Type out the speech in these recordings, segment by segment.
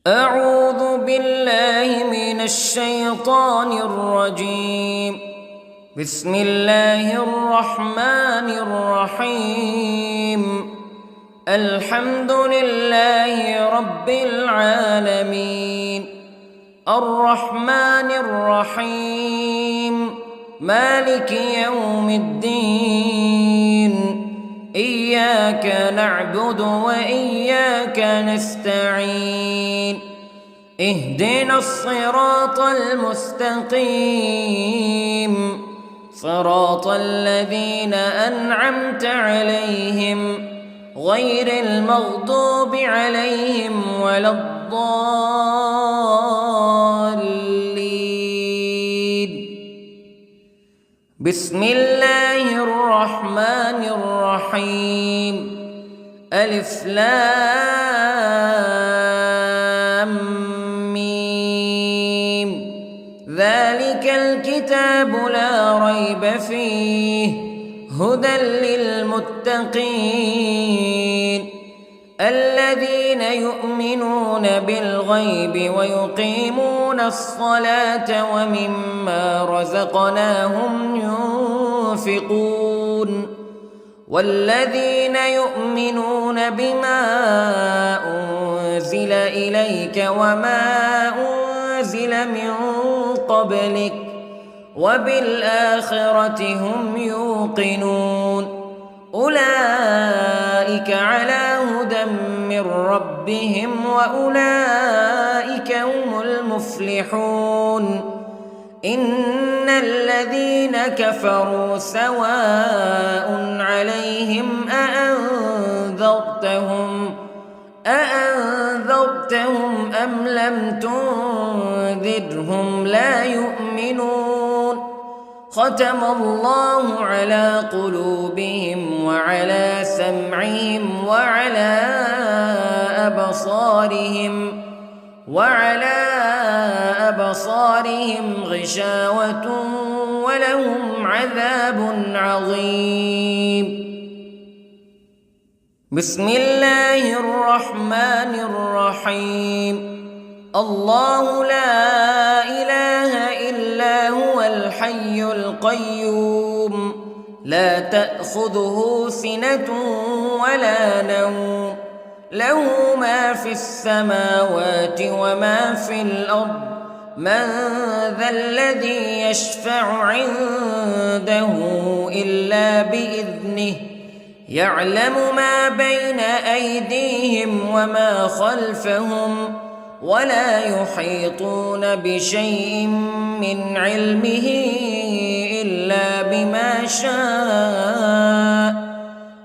أعوذ بالله من الشيطان الرجيم. بسم الله الرحمن الرحيم. الحمد لله رب العالمين، الرحمن الرحيم، مالك يوم الدين. إياك نعبد وإياك نستعين. اهدنا الصراط المستقيم، صراط الذين أنعمت عليهم غير المغضوب عليهم ولا الضالين. بسم الله الرحمن الرحيم. ألف لام ميم. ذلك الكتاب لا ريب فيه هدى للمتقين الذين يؤمنون بالغيب ويقيمون الصلاة ومما رزقناهم ينفقون والذين يؤمنون بما أنزل إليك وما أنزل من قبلك وبالآخرة هم يوقنون. أولئك على هدى من ربهم وأولئك هم المفلحون. إن الذين كفروا سواء عليهم أأنذرتهم أم لم تنذرهم لا يؤمنون. ختم الله على قلوبهم وعلى سمعهم وعلى أبصارهم غشاوة ولهم عذاب عظيم. بسم الله الرحمن الرحيم. الله لا إله إلا هو الحي القيوم لا تأخذه سنة ولا نوم له ما في السماوات وما في الأرض. من ذا الذي يشفع عنده إلا بإذنه يعلم ما بين أيديهم وما خلفهم ولا يحيطون بشيء من علمه إلا بما شاء.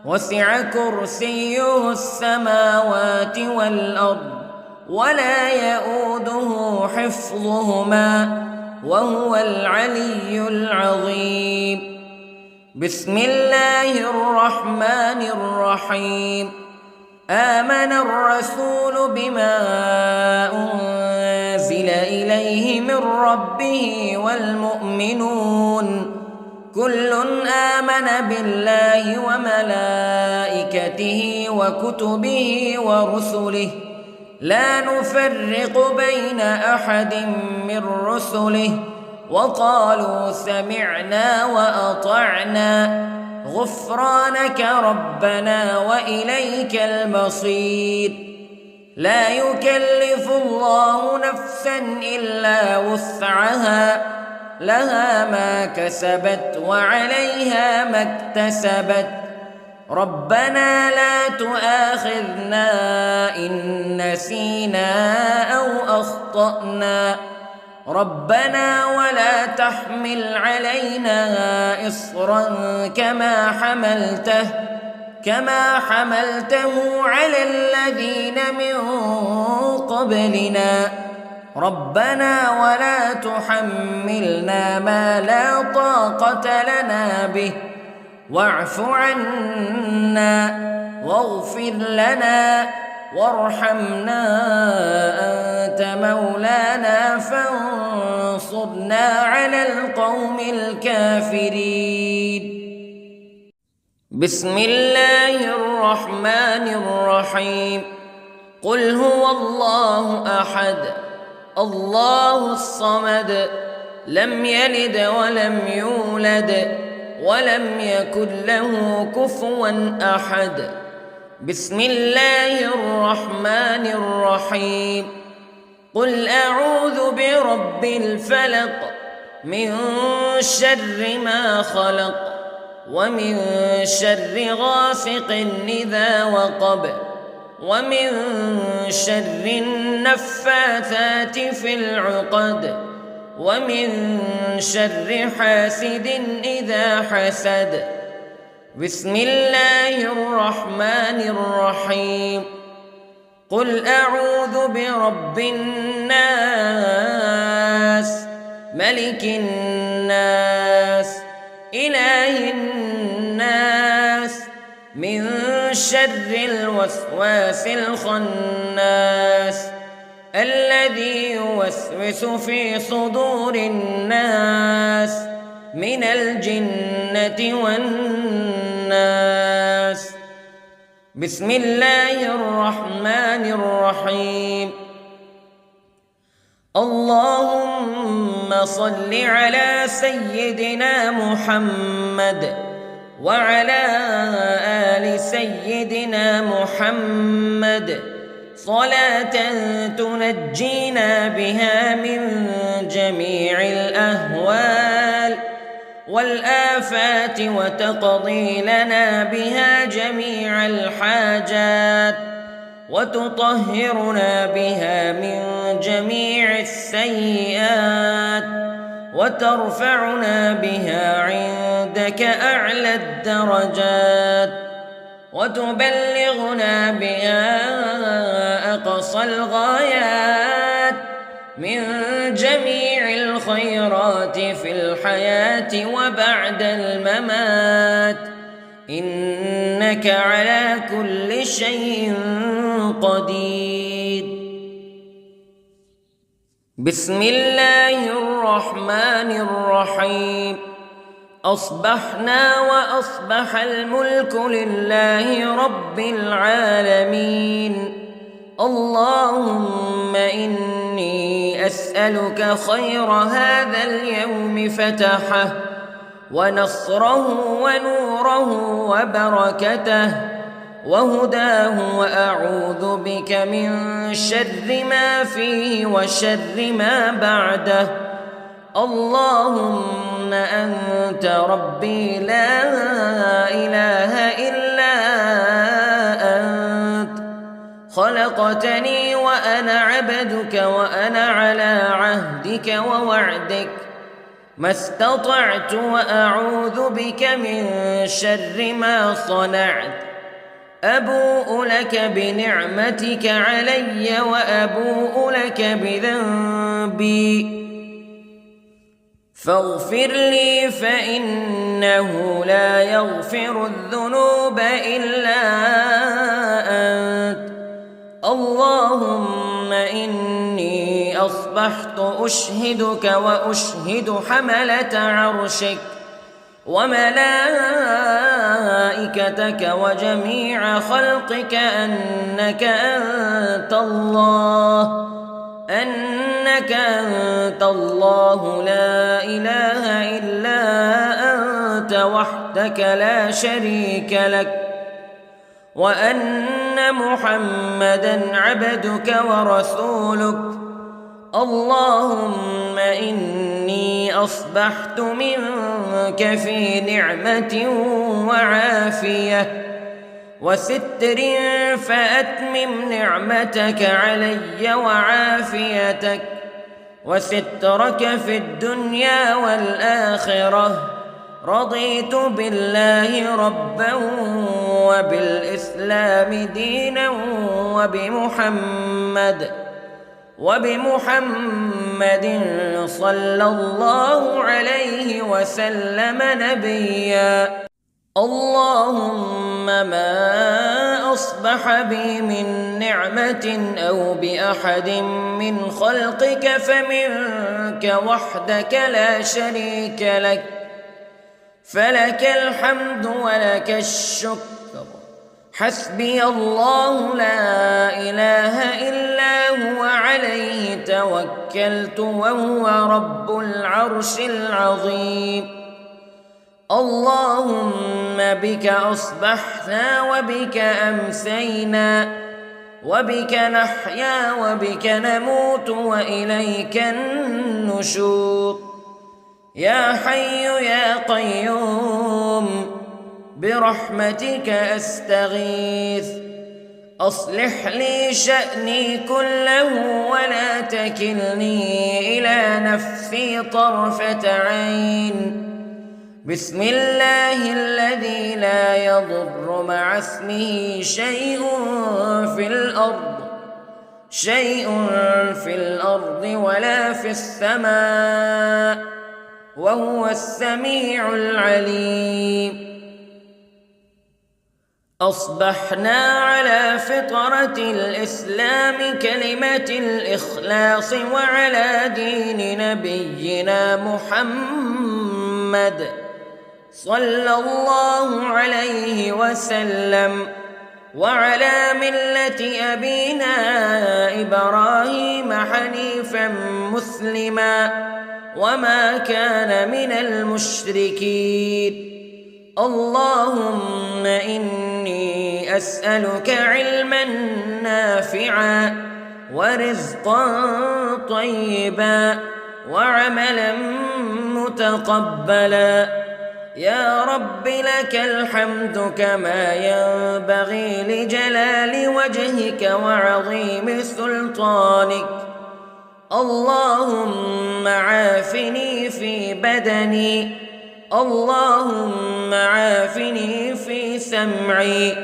وسع كرسيه السماوات والأرض ولا يؤوده حفظهما وهو العلي العظيم. بسم الله الرحمن الرحيم. آمن الرسول بما أنزل إليه من ربه والمؤمنون كل آمن بالله وملائكته وكتبه ورسله لا نفرق بين أحد من رسله وقالوا سمعنا وأطعنا غفرانك ربنا وإليك المصير. لا يكلف الله نفسا إلا وسعها لها ما كسبت وعليها ما اكتسبت. ربنا لا تؤاخذنا إن نسينا أو أخطأنا ربنا ولا تحمل علينا إصرا كما حملته على الذين من قبلنا ربنا ولا تحملنا ما لا طاقة لنا به واعف عنا واغفر لنا وارحمنا أنت مولانا فانصرنا على القوم الكافرين. بسم الله الرحمن الرحيم. قل هو الله أحد الله الصمد لم يلد ولم يولد ولم يكن له كفوا أحد. بسم الله الرحمن الرحيم. قل أعوذ برب الفلق من شر ما خلق ومن شر غاسق إذا وقب ومن شر النفاثات في العقد ومن شر حاسد إذا حسد. بسم الله الرحمن الرحيم. قل أعوذ برب الناس ملك الناس إله الناس من شر الوسواس الخناس الذي يوسوس في صدور الناس من الجنة والناس. بسم الله الرحمن الرحيم. اللهم صل على سيدنا محمد وعلى آل سيدنا محمد صلاة تنجينا بها من جميع الأهوال والآفات وتقضي لنا بها جميع الحاجات وتطهرنا بها من جميع السيئات وترفعنا بها عندك أعلى الدرجات وتبلغنا بها أقصى الغايات من جميع الخيرات في الحياة وبعد الممات إنك على كل شيء قدير. بسم الله الرحمن الرحيم. أصبحنا وأصبح الملك لله رب العالمين. اللهم إني أسألك خير هذا اليوم فتحه ونصره ونوره وبركته وهداه وأعوذ بك من شر ما فيه وشر ما بعده. اللهم أنت ربي لا إله إلا أنت خلقتني وأنا عبدك وأنا على عهدك ووعدك ما استطعت وأعوذ بك من شر ما صنعت. أبوء لك بنعمتك علي وأبوء لك بذنبي فاغفر لي فإنه لا يغفر الذنوب إلا أنت. اللهم إني أصبحت أشهدك وأشهد حملة عرشك وملائكتك وجميع خلقك أنك أنت الله لا إله إلا أنت وحدك لا شريك لك وأن محمدًا عبدك ورسولك. اللهم إني أصبحت منك في نعمة وعافية وستر فأتمم نعمتك علي وعافيتك وسترك في الدنيا والآخرة. رضيت بالله ربا وبالإسلام دينا وبمحمد صلى الله عليه وسلم نبيا. اللهم ما أصبح بي من نعمة أو بأحد من خلقك فمنك وحدك لا شريك لك فلك الحمد ولك الشكر حسبي الله لا إله إلا هو عليه توكلت وهو رب العرش العظيم. اللهم بك أصبحنا وبك أمسينا وبك نحيا وبك نموت وإليك النشور. يا حي يا قيوم برحمتك أستغيث، أصلح لي شأني كله ولا تكلني إلى نفسي طرفة عين. بسم الله الذي لا يضر مع اسمه شيء في الأرض ولا في السماء وهو السميع العليم. أصبحنا على فطرة الإسلام كلمة الإخلاص وعلى دين نبينا محمد صلى الله عليه وسلم وعلى ملة أبينا إبراهيم حنيفا مسلما وما كان من المشركين. اللهم إني أسألك علما نافعا ورزقا طيبا وعملا متقبلا. يا رب لك الحمد كما ينبغي لجلال وجهك وعظيم سلطانك. اللهم عافني في بدني، اللهم عافني في سمعي،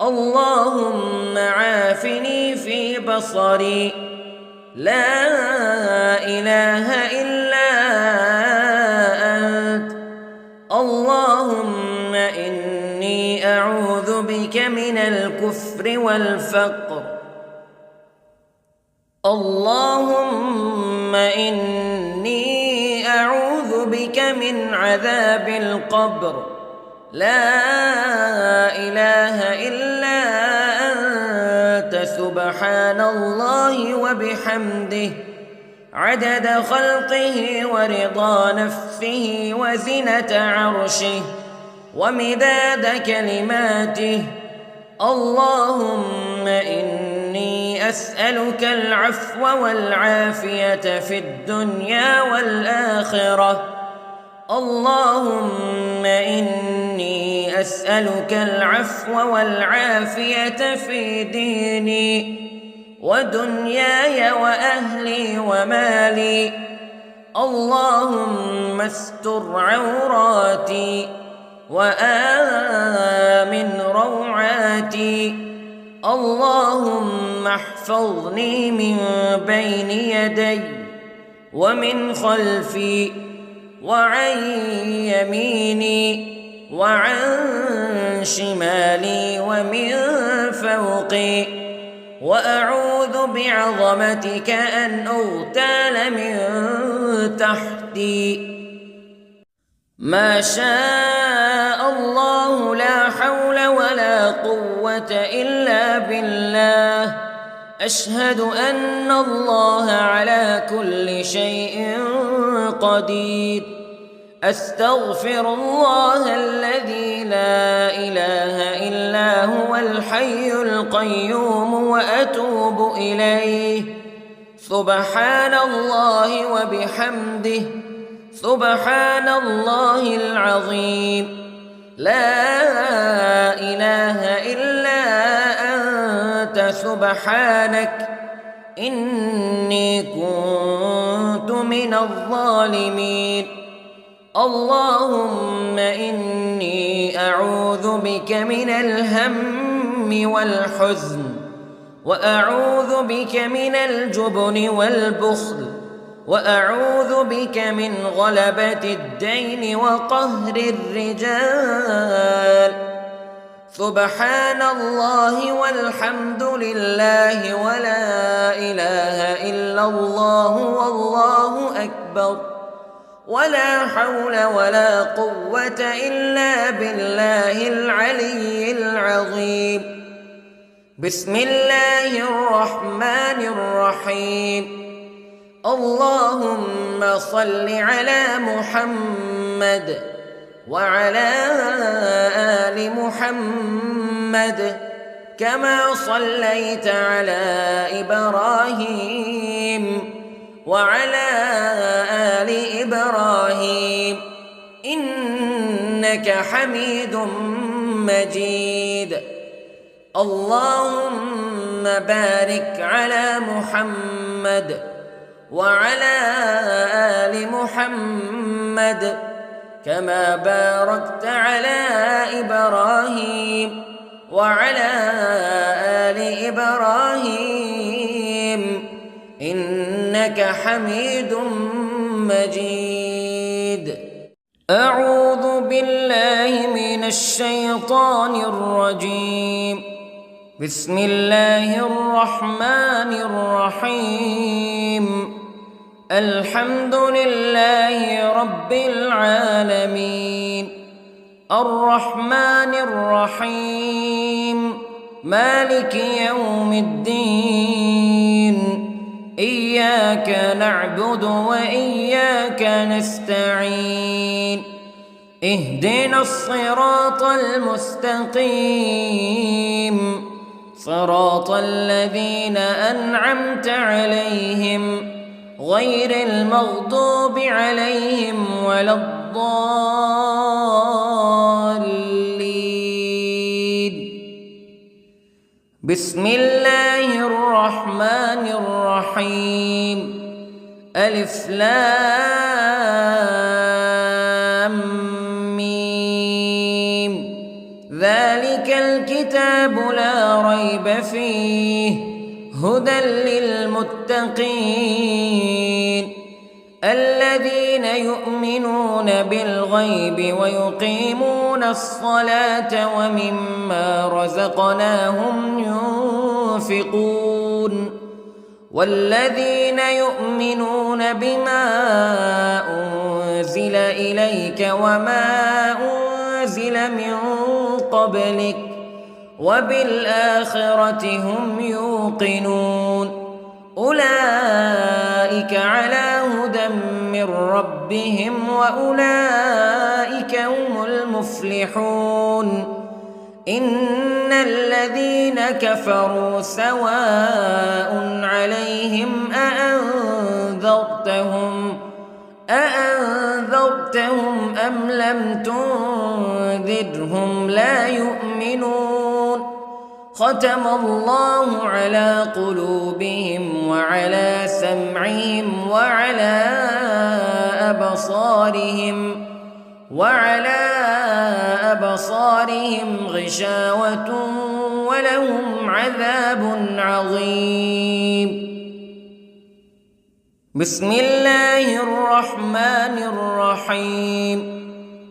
اللهم عافني في بصري. لا إله إلا أنت. اللهم إني أعوذ بك من الكفر والفقر. اللهم إني أعوذ بك من عذاب القبر. لا إله إلا أنت سبحان الله وبحمده عدد خلقه ورضا نفسه وزنة عرشه ومداد كلماته. اللهم إني أسألك العفو والعافية في الدنيا والآخرة. اللهم إني أسألك العفو والعافية في ديني ودنياي وأهلي ومالي. اللهم استر عوراتي وآمن روعاتي. اللهم احفظني من بين يدي ومن خلفي وعن يميني وعن شمالي ومن فوقي، وأعوذ بعظمتك أن أغتال من تحتي. ما شاء الله لا حول ولا قوة إلا بالله. أشهد أن الله على كل شيء قدير. أستغفر الله الذي لا إله إلا هو الحي القيوم وأتوب إليه. سبحان الله وبحمده سبحان الله العظيم. لا إله إلا أنت سبحانك إني كنت من الظالمين. اللهم إني أعوذ بك من الهم والحزن، وأعوذ بك من الجبن والبخل، وأعوذ بك من غلبة الدين وقهر الرجال. سبحان الله والحمد لله ولا إله إلا الله والله أكبر. ولا حول ولا قوة إلا بالله العلي العظيم. بسم الله الرحمن الرحيم. اللهم صل على محمد وعلى آل محمد كما صليت على إبراهيم وعلى آل إبراهيم إنك حميد مجيد. اللهم بارك على محمد وعلى آل محمد كما باركت على إبراهيم وعلى آل إبراهيم إنك حميد مجيد. أعوذ بالله من الشيطان الرجيم. بسم الله الرحمن الرحيم. الحمد لله رب العالمين الرحمن الرحيم مالك يوم الدين إياك نعبد وإياك نستعين اهدنا الصراط المستقيم صراط الذين أنعمت عليهم غير المغضوب عليهم ولا الضالين. بسم الله الرحمن الرحيم. ألف لام ميم ذلك الكتاب لا ريب فيه هدى للمتقين الذين يؤمنون بالغيب ويقيمون الصلاة ومما رزقناهم ينفقون والذين يؤمنون بما أنزل إليك وما أنزل من قبلك وبالآخرة هم يوقنون أولئك على هدى من ربهم وأولئك هم المفلحون. إن الذين كفروا سواء عليهم أأنذرتهم أم لم تنذرهم لا يؤمنون. ختم الله على قلوبهم وعلى سمعهم وعلى أبصارهم غشاوة ولهم عذاب عظيم. بسم الله الرحمن الرحيم.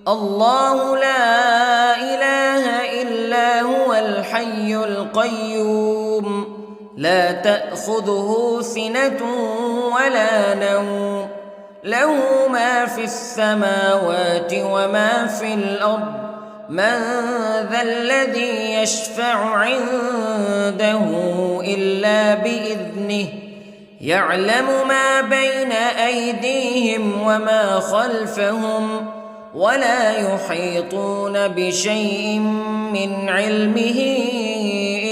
الله لا إله إلا هو الحي القيوم لا تأخذه سنة ولا نوم له ما في السماوات وما في الأرض من ذا الذي يشفع عنده إلا بإذنه يعلم ما بين أيديهم وما خلفهم ولا يحيطون بشيء من علمه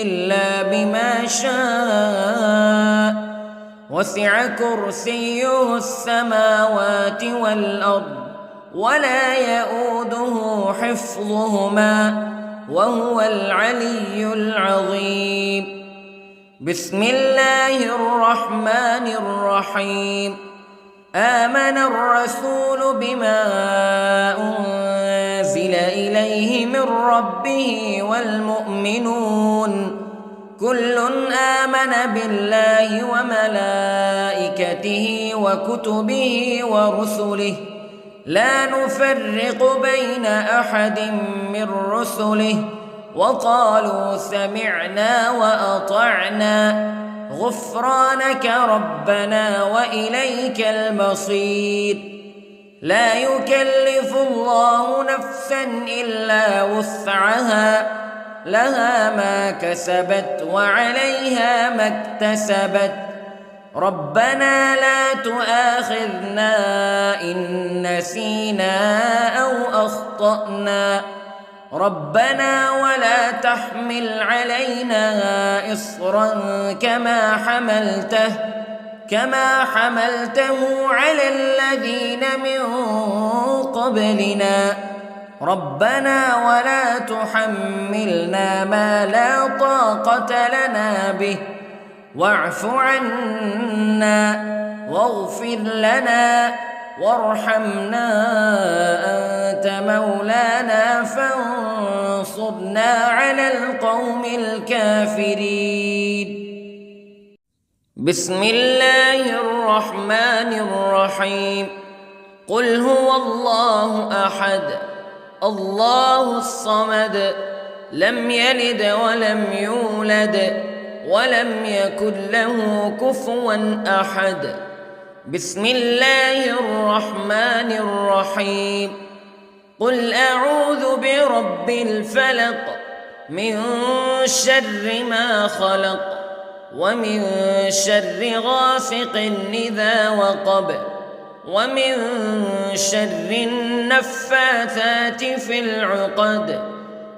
إلا بما شاء وسع كرسيه السماوات والأرض ولا يؤوده حفظهما وهو العلي العظيم. بسم الله الرحمن الرحيم. آمن الرسول بما أنزل إليه من ربه والمؤمنون كل آمن بالله وملائكته وكتبه ورسله لا نفرق بين أحد من رسله وقالوا سمعنا وأطعنا غفرانك ربنا وإليك المصير. لا يكلف الله نفسا إلا وسعها لها ما كسبت وعليها ما اكتسبت ربنا لا تؤاخذنا إن نسينا أو أخطأنا ربنا ولا تحمل علينا إصرا كما حملته على الذين من قبلنا ربنا ولا تحملنا ما لا طاقة لنا به واعف عنا واغفر لنا وارحمنا أنت مولانا فانصرنا على القوم الكافرين. بسم الله الرحمن الرحيم. قل هو الله أحد الله الصمد لم يلد ولم يولد ولم يكن له كفوا أحد. بسم الله الرحمن الرحيم. قل أعوذ برب الفلق من شر ما خلق ومن شر غاسق إذا وقب ومن شر النفاثات في العقد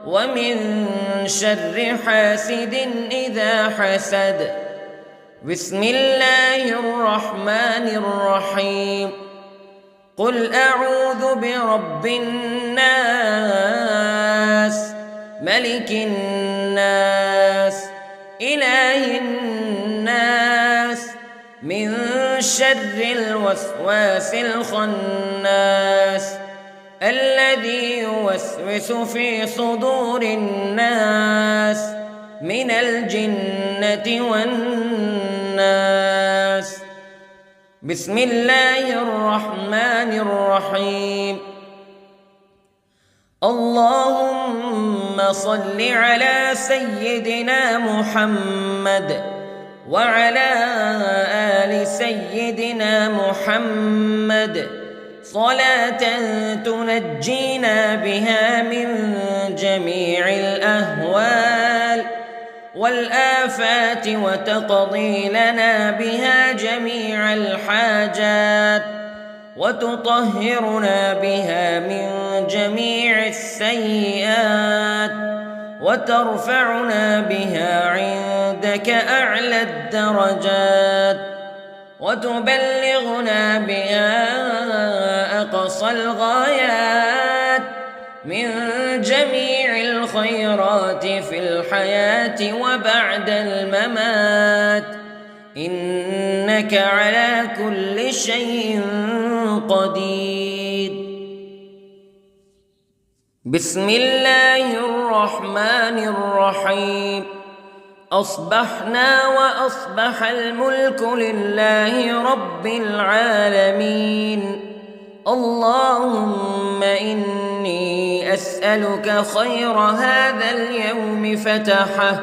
ومن شر حاسد إذا حسد. بسم الله الرحمن الرحيم. قل أعوذ برب الناس ملك الناس إله الناس من شر الوسواس الخناس الذي يوسوس في صدور الناس من الجنة والناس. بسم الله الرحمن الرحيم. اللهم صل على سيدنا محمد وعلى آل سيدنا محمد صلاة تنجينا بها من جميع الأهوال والآفات وتقضي لنا بها جميع الحاجات وتطهرنا بها من جميع السيئات وترفعنا بها عندك أعلى الدرجات وتبلغنا بها أقصى الغايات من جميع الخيرات في الحياة وبعد الممات إنك على كل شيء قدير. بسم الله الرحمن الرحيم. أصبحنا وأصبح الملك لله رب العالمين. اللهم إني أسألك خير هذا اليوم فتحه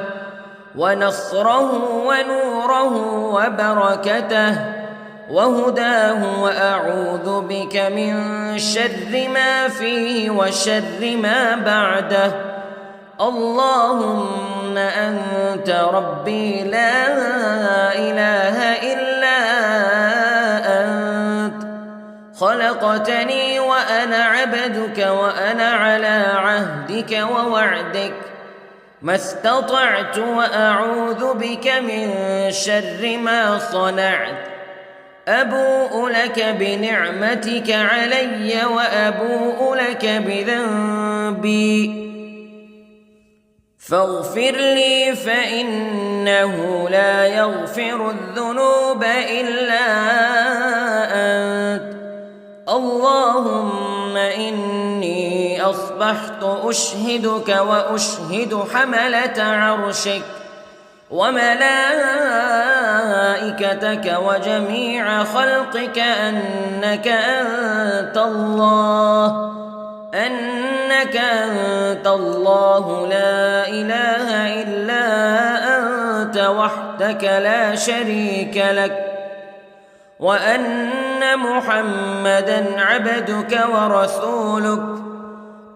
ونصره ونوره وبركته وهداه وأعوذ بك من شر ما فيه وشر ما بعده. اللهم أنت ربي لا إله إلا أنت خلقتني وأنا عبدك وأنا على عهدك ووعدك ما استطعت وأعوذ بك من شر ما صنعت. أبوء لك بنعمتك علي وأبوء لك بذنبي فاغفر لي فإنه لا يغفر الذنوب إلا أنت. اللهم إني أصبحت أشهدك وأشهد حملة عرشك وملائكتك وجميع خلقك أنك أنت الله لا إله إلا أنت وحدك لا شريك لك وأن محمدًا عبدك ورسولك.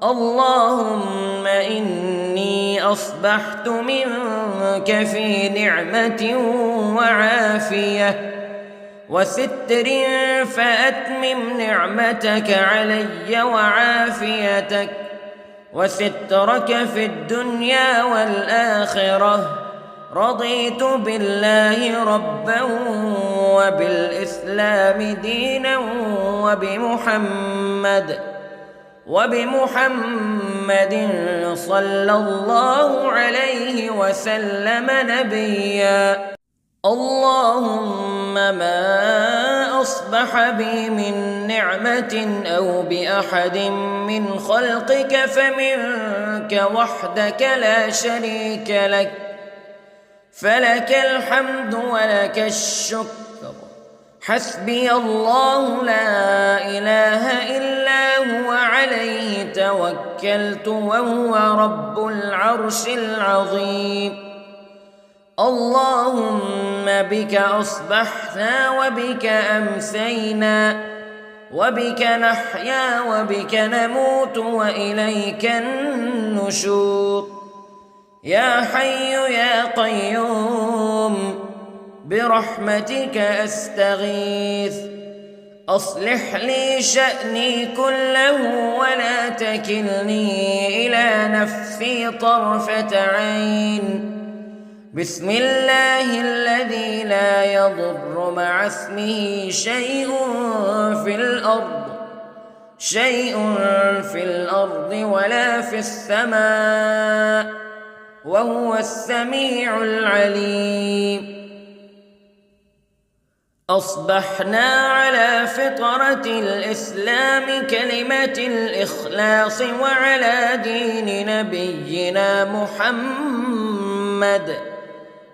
اللهم إني أصبحت منك في نعمة وعافية وستر، فأتمم نعمتك علي وعافيتك وسترك في الدنيا والآخرة. رضيت بالله ربا وبالإسلام دينا وبمحمد صلى الله عليه وسلم نبيا. اللهم ما أصبح بي من نعمة أو بأحد من خلقك فمنك وحدك لا شريك لك، فلك الحمد ولك الشكر. حسبي الله لا إله إلا هو عليه توكلت وهو رب العرش العظيم. اللهم بك أصبحنا وبك أمسينا وبك نحيا وبك نموت وإليك النشور. يا حي يا قيوم برحمتك أستغيث، أصلح لي شأني كله ولا تكلني إلى نفسي طرفة عين. بسم الله الذي لا يضر مع اسمه شيء في الأرض ولا في السماء، وهو السميع العليم. أصبحنا على فطرة الإسلام كلمة الإخلاص وعلى دين نبينا محمد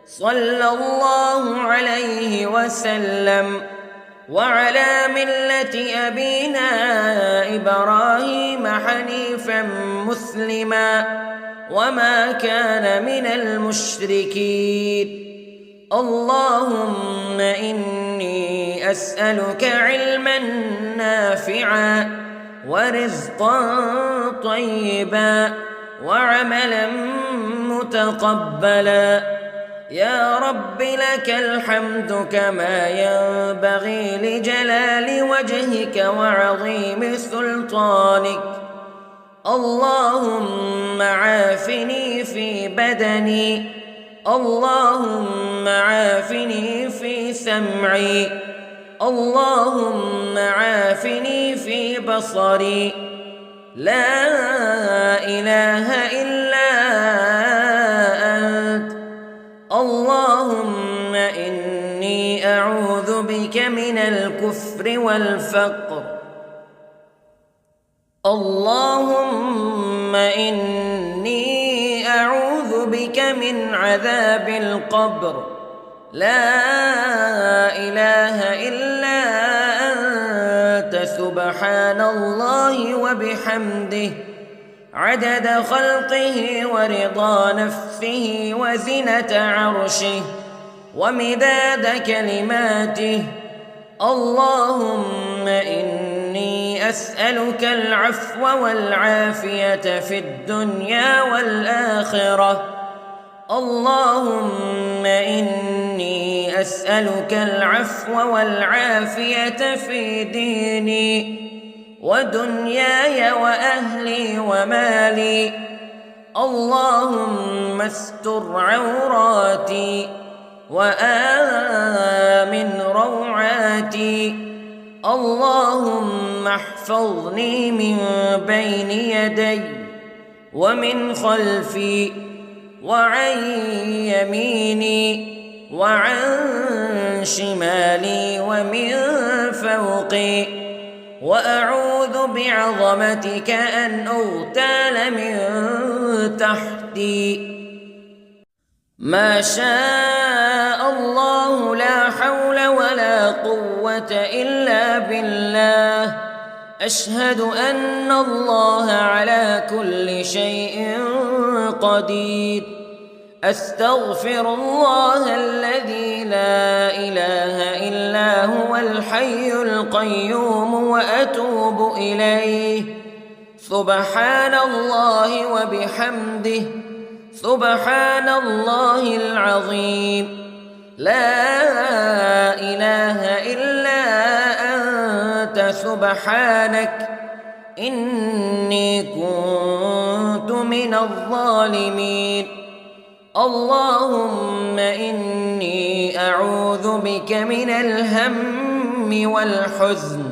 صلى الله عليه وسلم، وعلى ملة أبينا إبراهيم حنيفا مسلما وما كان من المشركين. اللهم إني أسألك علما نافعا ورزقا طيبا وعملا متقبلا. يا رب لك الحمد كما ينبغي لجلال وجهك وعظيم سلطانك. اللهم عافني في بدني، اللهم عافني في سمعي، اللهم عافني في بصري. لا إله إلا أنت. اللهم إني أعوذ بك من الكفر والفقر. اللهم إني أعوذ بك من عذاب القبر. لا إله إلا أنت سبحان الله وبحمده عدد خلقه ورضا نفسه وزنة عرشه ومداد كلماته. اللهم إني أسألك العفو والعافية في الدنيا والآخرة. اللهم إني أسألك العفو والعافية في ديني ودنياي وأهلي ومالي. اللهم استر عوراتي وآمن روعاتي. اللهم احفظني من بين يدي ومن خلفي وعن يميني وعن شمالي ومن فوقي، وأعوذ بعظمتك أن أغتال من تحتي. ما شاء الله لا حول ولا قوة إلا بالله. أشهد أن الله على كل شيء قدير. أستغفر الله الذي لا إله إلا هو الحي القيوم وأتوب إليه. سبحان الله وبحمده، سبحان الله العظيم. لا إله إلا أنت سبحانك إني كنت من الظالمين. اللهم إني أعوذ بك من الهم والحزن،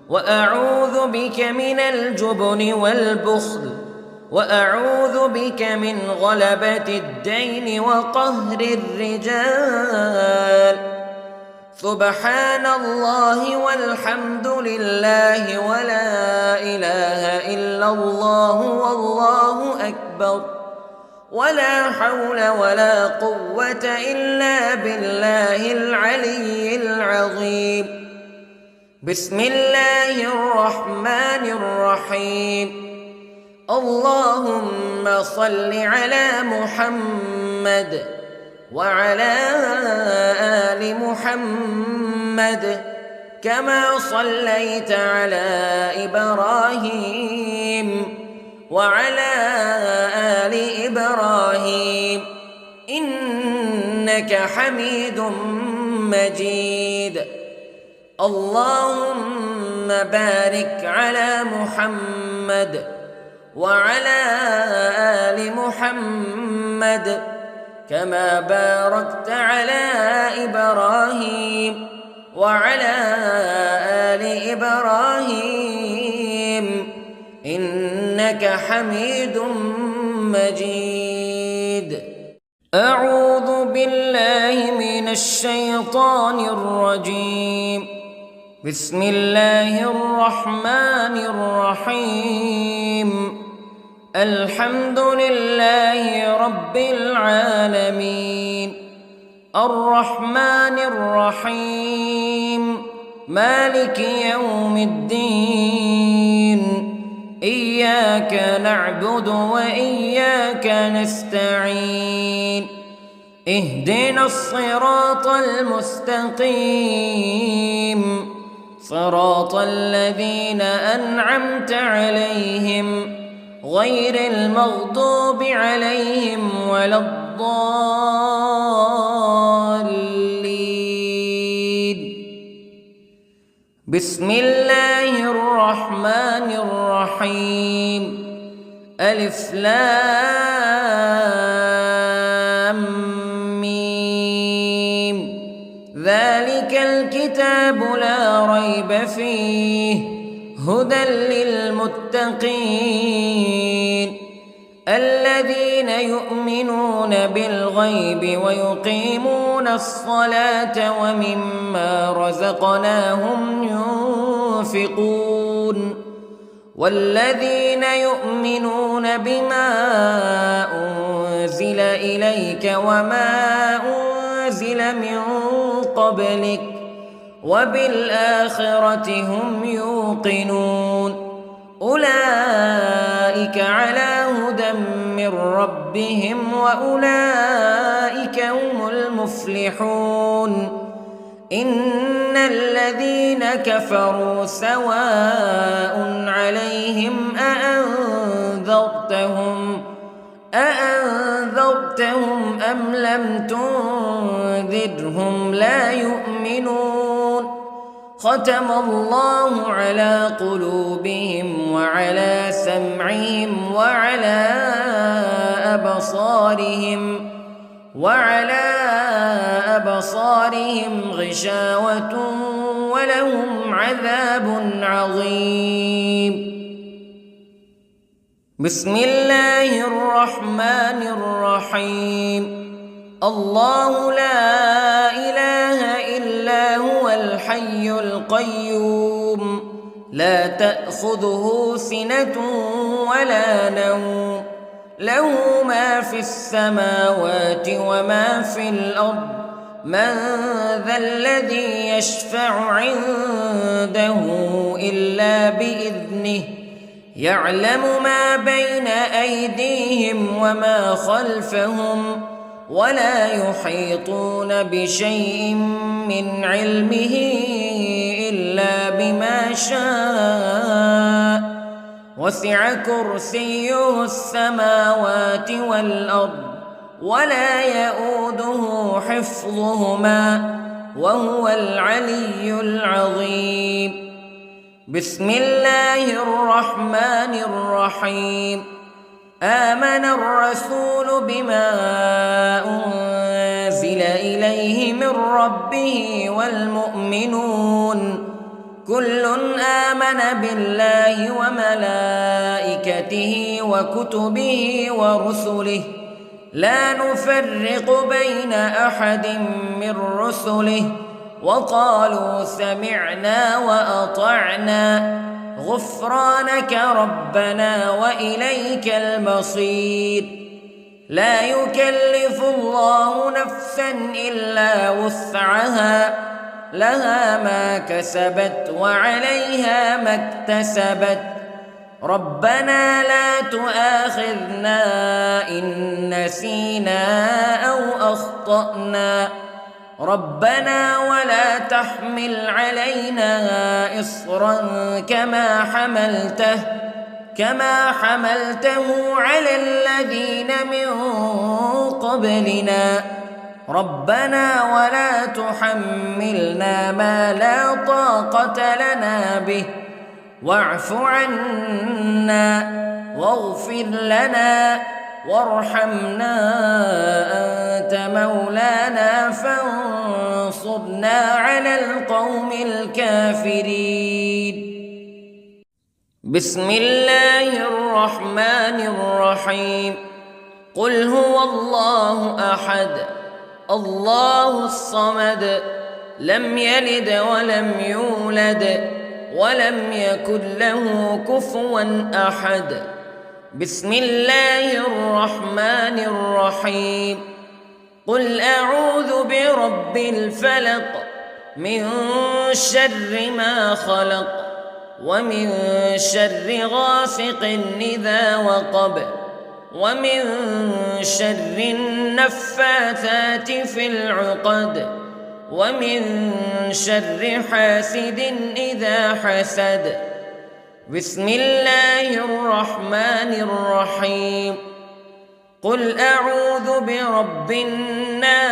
وأعوذ بك من الجبن والبخل، وأعوذ بك من غلبة الدين وقهر الرجال. سبحان الله والحمد لله ولا إله إلا الله والله أكبر، ولا حول ولا قوة إلا بالله العلي العظيم. بسم الله الرحمن الرحيم. اللهم صل على محمد وعلى آل محمد كما صليت على إبراهيم وعلى آل إبراهيم إنك حميد مجيد. اللهم بارك على محمد وعلى آل محمد كما باركت على إبراهيم وعلى آل إبراهيم إنك حميد مجيد. أعوذ بالله من الشيطان الرجيم. بسم الله الرحمن الرحيم. الحمد لله رب العالمين، الرحمن الرحيم، مالك يوم الدين. إياك نعبد وإياك نستعين. اهدنا الصراط المستقيم، صراط الذين أنعمت عليهم غير المغضوب عليهم ولا الضالين. بسم الله الرحمن الرحيم. ألف لام ميم. ذلك الكتاب لا ريب فيه هدى للمتقين الذين يؤمنون بالغيب ويقيمون الصلاة ومما رزقناهم ينفقون والذين يؤمنون بما أنزل إليك وما أنزل من قبلك وبالآخرة هم يوقنون أولئك على هدى من ربهم وأولئك هم المفلحون. إن الذين كفروا سواء عليهم أأنذرتهم أم لم تنذرهم لا يؤمنون. ختم الله على قلوبهم وعلى سمعهم وعلى أبصارهم غشاوة ولهم عذاب عظيم. بسم الله الرحمن الرحيم. الله لا إله إلا هو الحي القيوم لا تأخذه سنة ولا نوم له ما في السماوات وما في الأرض من ذا الذي يشفع عنده إلا بإذنه يعلم ما بين أيديهم وما خلفهم ولا يحيطون بشيء من علمه إلا بما شاء وسع كرسيه السماوات والأرض ولا يئوده حفظهما وهو العلي العظيم. بسم الله الرحمن الرحيم. آمن الرسول بما أنزل إليه من ربه والمؤمنون كل آمن بالله وملائكته وكتبه ورسله لا نفرق بين أحد من رسله وقالوا سمعنا وأطعنا غفرانك ربنا وإليك المصير. لا يكلف الله نفسا إلا وسعها لها ما كسبت وعليها ما اكتسبت ربنا لا تؤاخذنا إن نسينا أو أخطأنا ربنا ولا تحمل علينا إصرا كما حملته على الذين من قبلنا ربنا ولا تحملنا ما لا طاقة لنا به واعف عنا واغفر لنا وارحمنا أنت مولانا فانصرنا على القوم الكافرين. بسم الله الرحمن الرحيم. قل هو الله أحد الله الصمد لم يلد ولم يولد ولم يكن له كفوا أحد. بسم الله الرحمن الرحيم. قل أعوذ برب الفلق من شر ما خلق ومن شر غاسق إذا وقب ومن شر النفاثات في العقد ومن شر حاسد إذا حسد. بسم الله الرحمن الرحيم. قل أعوذ برب الناس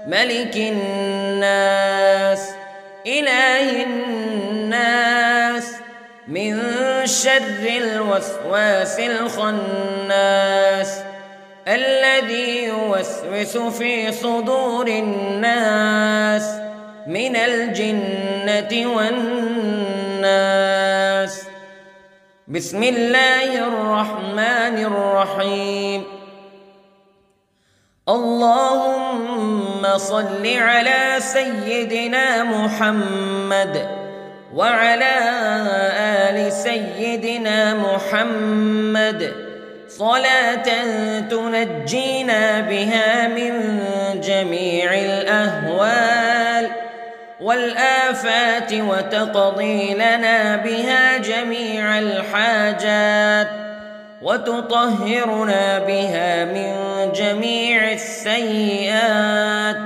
ملك الناس إله الناس من شر الوسواس الخناس الذي يوسوس في صدور الناس من الجنة والناس. بسم الله الرحمن الرحيم. اللهم صل على سيدنا محمد وعلى آل سيدنا محمد صلاة تنجينا بها من جميع الأهوال والآفات وتقضي لنا بها جميع الحاجات وتطهرنا بها من جميع السيئات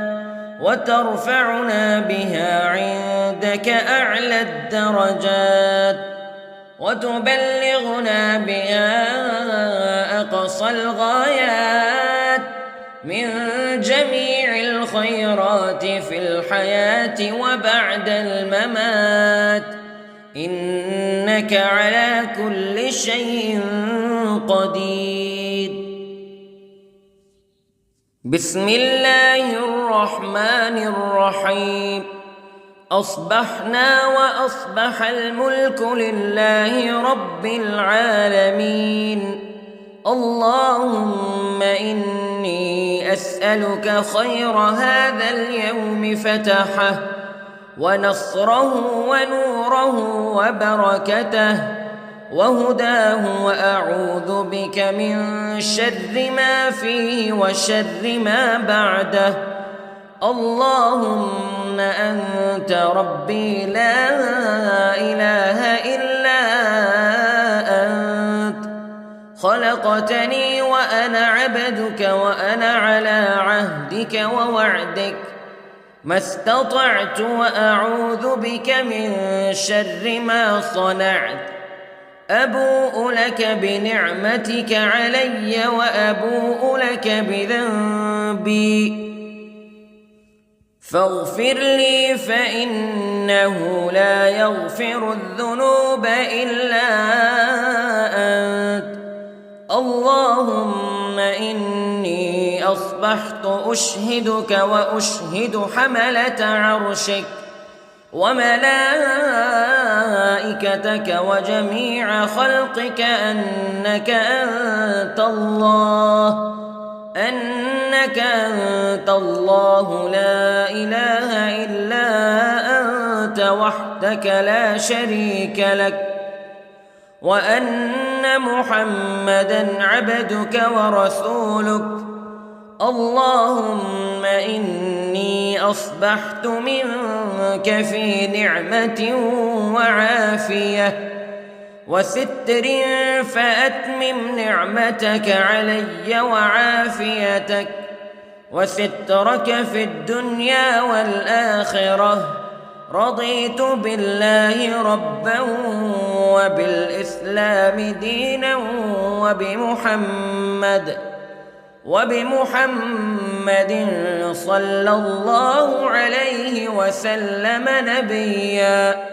وترفعنا بها عندك أعلى الدرجات وتبلغنا بها أقصى الغايات من جميع الخيرات في الحياة وبعد الممات إنك على كل شيء قدير. بسم الله الرحمن الرحيم. أصبحنا وأصبح الملك لله رب العالمين. اللهم إني أسألك خير هذا اليوم فتحه ونصره ونوره وبركته وهداه وأعوذ بك من شر ما فيه وشر ما بعده. اللهم أنت ربي لا إله إلا أنت خلقتني وأنا عبدك وأنا على عهدك ووعدك ما استطعت وأعوذ بك من شر ما صنعت أبوء لك بنعمتك علي وأبوء لك بذنبي فاغفر لي فإنه لا يغفر الذنوب إلا أنت اللهم إني أصبحت أشهدك وأشهد حملة عرشك وملائكتك وجميع خلقك أنك أنت الله لا إله إلا أنت وحدك لا شريك لك وأن محمدًا عبدك ورسولك اللهم إني أصبحت منك في نعمة وعافية وستر فأتمم نعمتك علي وعافيتك وسترك في الدنيا والآخرة رضيت بالله ربا وبالإسلام دينا وبمحمد صلى الله عليه وسلم نبيا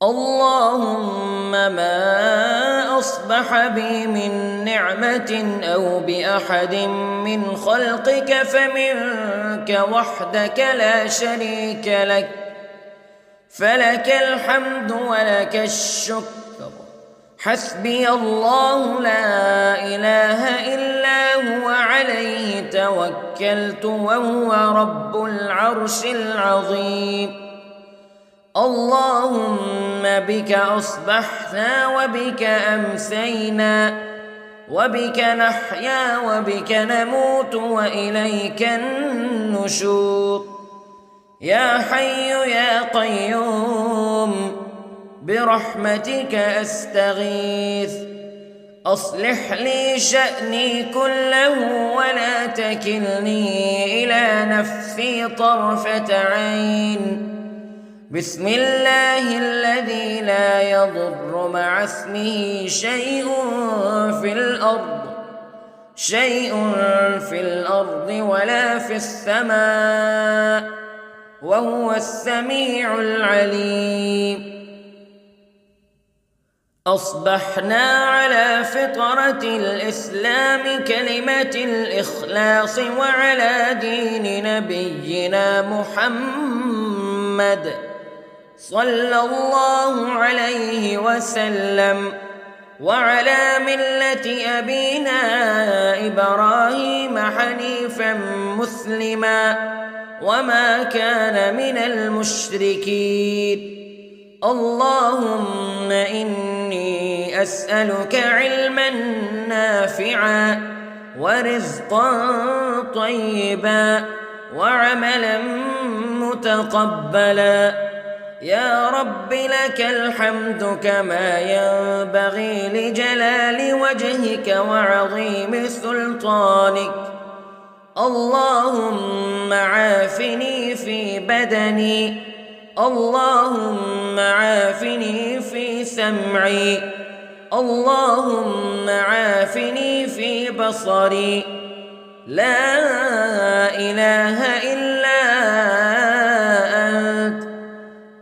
اللهم ما أصبح بي من نعمة أو بأحد من خلقك فمنك وحدك لا شريك لك فلك الحمد ولك الشكر حسبي الله لا إله إلا هو عليه توكلت وهو رب العرش العظيم اللهم بك أصبحنا وبك أمسينا وبك نحيا وبك نموت وإليك النشور يا حي يا قيوم برحمتك أستغيث أصلح لي شأني كله ولا تكلني إلى نفسي طرفة عين بسم الله الذي لا يضر مع اسمه شيء في الأرض ولا في السماء وهو السميع العليم أصبحنا على فطرة الإسلام كلمة الإخلاص وعلى دين نبينا محمد صلى الله عليه وسلم وعلى ملة أبينا إبراهيم حنيفا مسلما وما كان من المشركين اللهم إني أسألك علما نافعا ورزقا طيبا وعملا متقبلا يا رب لك الحمد كما ينبغي لجلال وجهك وعظيم سلطانك اللهم عافني في بدني اللهم عافني في سمعي اللهم عافني في بصري لا إله إلا أنت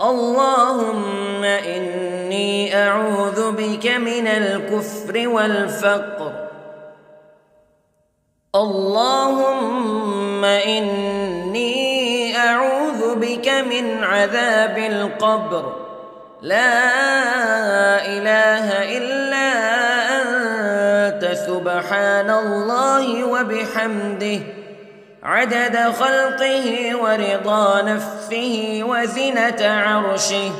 اللهم إني أعوذ بك من الكفر والفقر اللهم إني أعوذ بك من عذاب القبر لا إله إلا أنت سبحان الله وبحمده عدد خلقه ورضا نفسه وزنة عرشه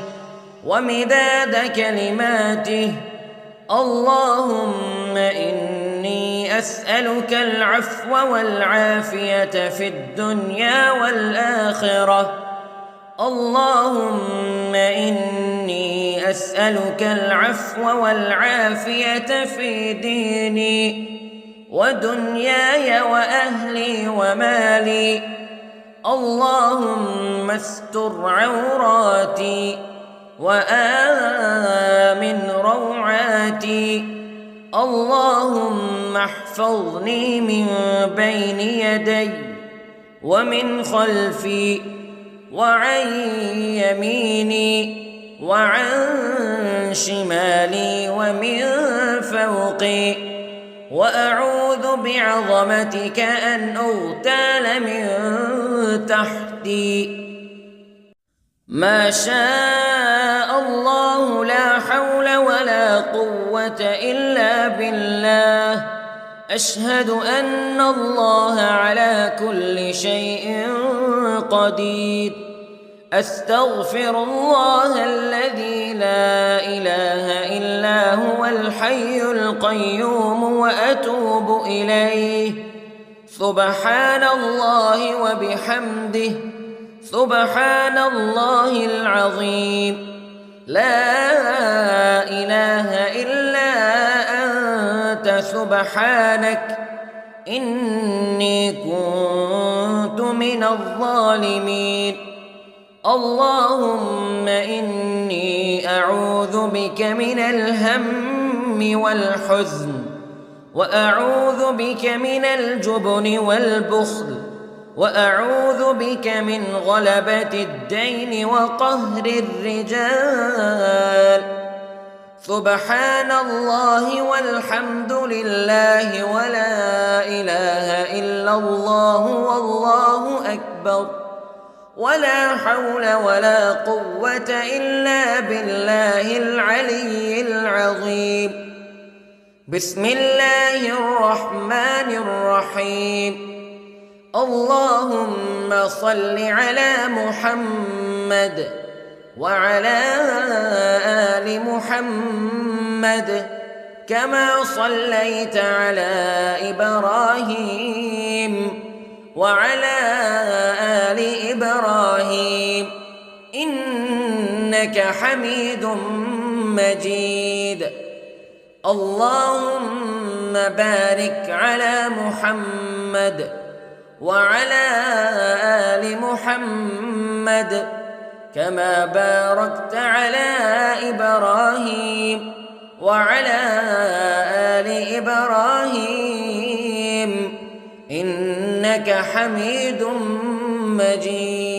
ومداد كلماته اللهم إني أسألك العفو والعافية في الدنيا والآخرة اللهم إني إني أسألك العفو والعافية في ديني ودنياي وأهلي ومالي. اللهم استر عوراتي وآمن روعاتي. اللهم احفظني من بين يدي ومن خلفي وعن يميني وعن شمالي ومن فوقي. وأعوذ بعظمتك أن أغتال من تحتي. ما شاء الله لا حول ولا قوة إلا بالله. أشهد أن الله على كل شيء قدير. أستغفر الله الذي لا إله إلا هو الحي القيوم وأتوب إليه. سبحان الله وبحمده سبحان الله العظيم. لا إله إلا أنت سبحانك إني كنت من الظالمين. اللهم إني أعوذ بك من الهم والحزن وأعوذ بك من الجبن والبخل وأعوذ بك من غلبة الدين وقهر الرجال. سبحان الله والحمد لله ولا إله إلا الله والله أكبر ولا حول ولا قوة إلا بالله العلي العظيم. بسم الله الرحمن الرحيم. اللهم صل على محمد وعلى آل محمد كما صليت على إبراهيم وعلى آل إبراهيم إنك حميد مجيد. اللهم بارك على محمد وعلى آل محمد كما باركت على إبراهيم وعلى آل إبراهيم إنك حميد مجيد.